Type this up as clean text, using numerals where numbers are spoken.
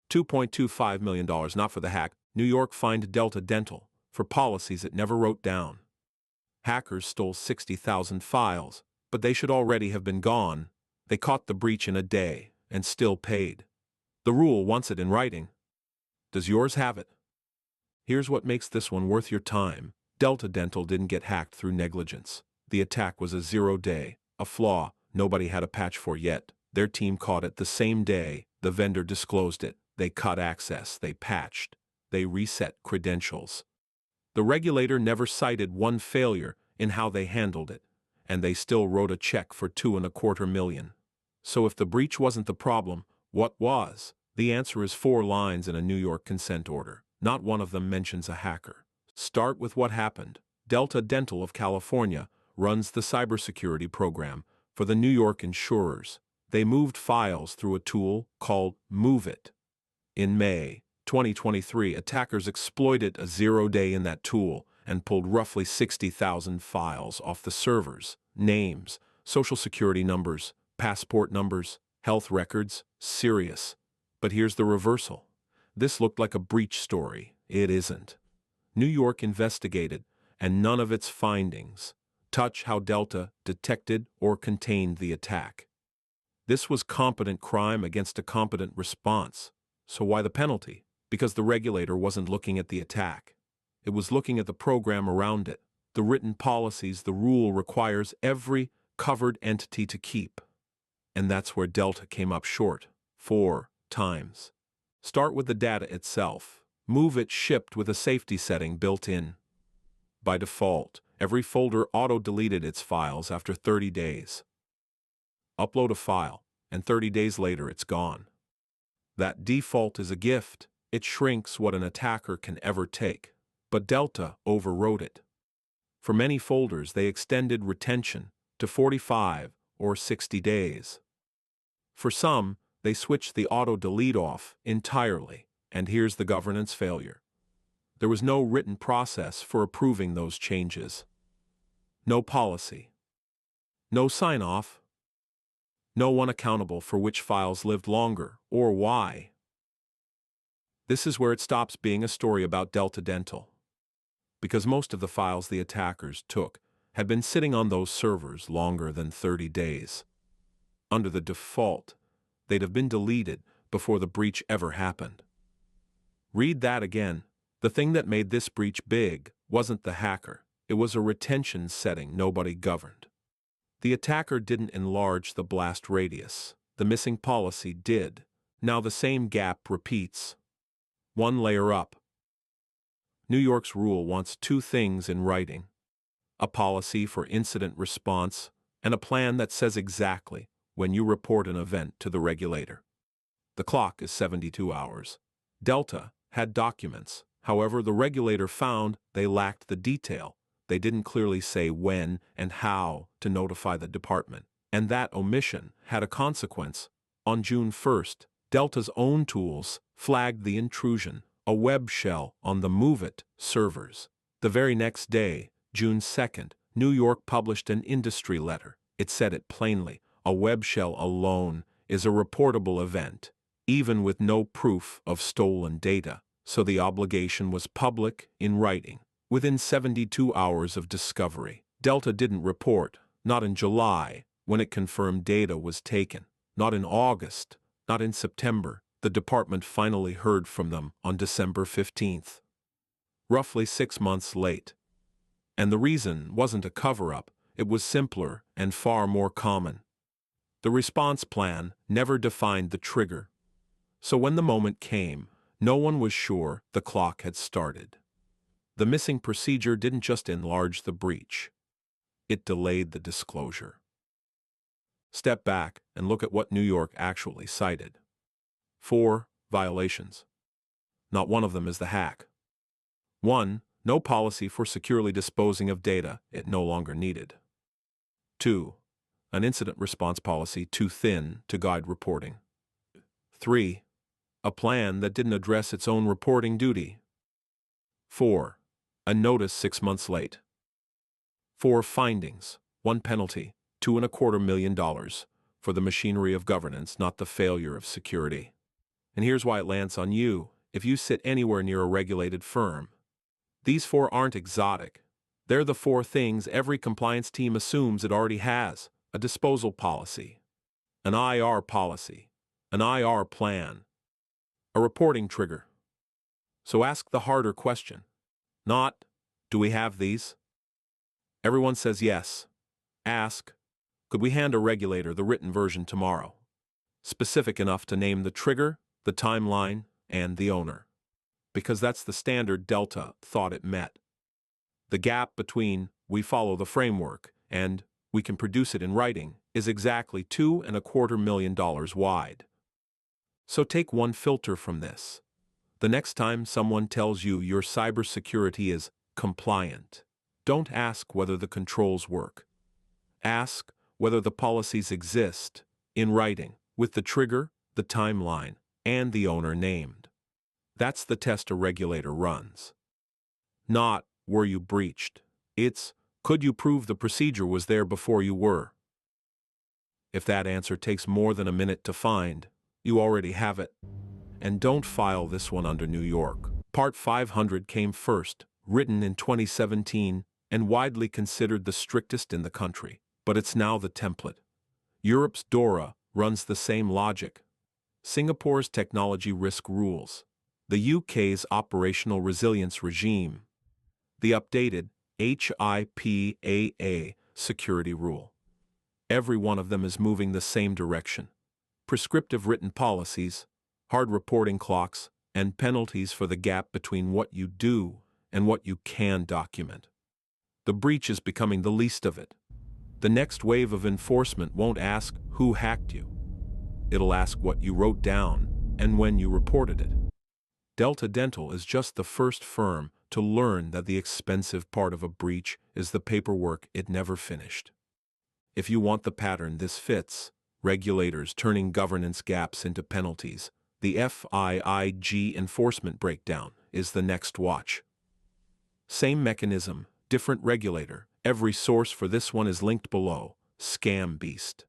$2.25 million not for the hack. New York fined Delta Dental for policies it never wrote down. Hackers stole 60,000 files, but they should already have been gone. They caught the breach in a day and still paid. The rule wants it in writing. Does yours have it? Here's what makes this one worth your time. Delta Dental didn't get hacked through negligence. The attack was a 0-day, a flaw nobody had a patch for yet. Their team caught it the same day the vendor disclosed it. They cut access, they patched, they reset credentials. The regulator never cited one failure in how they handled it, and they still wrote a check for $2.25 million. So if the breach wasn't the problem, what was? The answer is 4 lines in a New York consent order. Not one of them mentions a hacker. Start with what happened. Delta Dental of California runs the cybersecurity program for the New York insurers. They moved files through a tool called MOVEit. In May 2023, attackers exploited a 0-day in that tool and pulled roughly 60,000 files off the servers. Names, social security numbers, passport numbers, health records. Serious. But here's the reversal. This looked like a breach story. It isn't. New York investigated, and none of its findings touch how Delta detected or contained the attack. This was competent crime against a competent response. So why the penalty? Because the regulator wasn't looking at the attack. It was looking at the program around it, the written policies the rule requires every covered entity to keep. And that's where Delta came up short 4 times. Start with the data itself. MOVEit shipped with a safety setting built in. By default, every folder auto-deleted its files after 30 days. Upload a file, and 30 days later it's gone. That default is a gift. It shrinks what an attacker can ever take. But Delta overrode it. For many folders, they extended retention to 45 or 60 days. For some, they switched the auto-delete off entirely, and here's the governance failure. There was no written process for approving those changes. No policy. No sign-off. No one accountable for which files lived longer or why. This is where it stops being a story about Delta Dental. Because most of the files the attackers took had been sitting on those servers longer than 30 days. Under the default, they'd have been deleted before the breach ever happened. Read that again. The thing that made this breach big wasn't the hacker. It was a retention setting nobody governed. The attacker didn't enlarge the blast radius. The missing policy did. Now the same gap repeats. One layer up. New York's rule wants 2 things in writing: a policy for incident response and a plan that says exactly when you report an event to the regulator. The clock is 72 hours. Delta had documents. However, the regulator found they lacked the detail. They didn't clearly say when and how to notify the department. And that omission had a consequence. On June 1st, Delta's own tools flagged the intrusion, a web shell on the MOVEit servers. The very next day, June 2nd, New York published an industry letter. It said it plainly: a web shell alone is a reportable event, even with no proof of stolen data. So the obligation was public in writing. Within 72 hours of discovery, Delta didn't report, not in July, when it confirmed data was taken, not in August, not in September. The department finally heard from them on December 15th. Roughly 6 months late. And the reason wasn't a cover-up, it was simpler and far more common. The response plan never defined the trigger. So when the moment came, no one was sure the clock had started. The missing procedure didn't just enlarge the breach. It delayed the disclosure. Step back and look at what New York actually cited. 4 violations. Not one of them is the hack. 1. No policy for securely disposing of data it no longer needed. 2. An incident response policy too thin to guide reporting. 3. A plan that didn't address its own reporting duty. 4. A notice 6 months late. 4 findings, 1 penalty, $2.25 million for the machinery of governance, not the failure of security. And here's why it lands on you if you sit anywhere near a regulated firm. These 4 aren't exotic. They're the 4 things every compliance team assumes it already has: a disposal policy, an IR policy, an IR plan, a reporting trigger. So ask the harder question. Not, do we have these? Everyone says yes. Ask, could we hand a regulator the written version tomorrow? Specific enough to name the trigger, the timeline, and the owner. Because that's the standard Delta thought it met. The gap between we follow the framework and we can produce it in writing is exactly $2.25 million wide. So take one filter from this. The next time someone tells you your cybersecurity is compliant, don't ask whether the controls work. Ask whether the policies exist in writing with the trigger, the timeline, and the owner named. That's the test a regulator runs. Not, were you breached? It's, could you prove the procedure was there before you were? If that answer takes more than a minute to find, you already have it. And don't file this one under New York. Part 500 came first, written in 2017, and widely considered the strictest in the country, but it's now the template. Europe's DORA runs the same logic. Singapore's technology risk rules. The UK's operational resilience regime. The updated HIPAA security rule. Every one of them is moving the same direction. Prescriptive written policies, hard reporting clocks, and penalties for the gap between what you do and what you can document. The breach is becoming the least of it. The next wave of enforcement won't ask who hacked you. It'll ask what you wrote down and when you reported it. Delta Dental is just the first firm to learn that the expensive part of a breach is the paperwork it never finished. If you want the pattern this fits, regulators turning governance gaps into penalties, the FIIG enforcement breakdown is the next watch. Same mechanism, different regulator. Every source for this one is linked below. Scam Beast.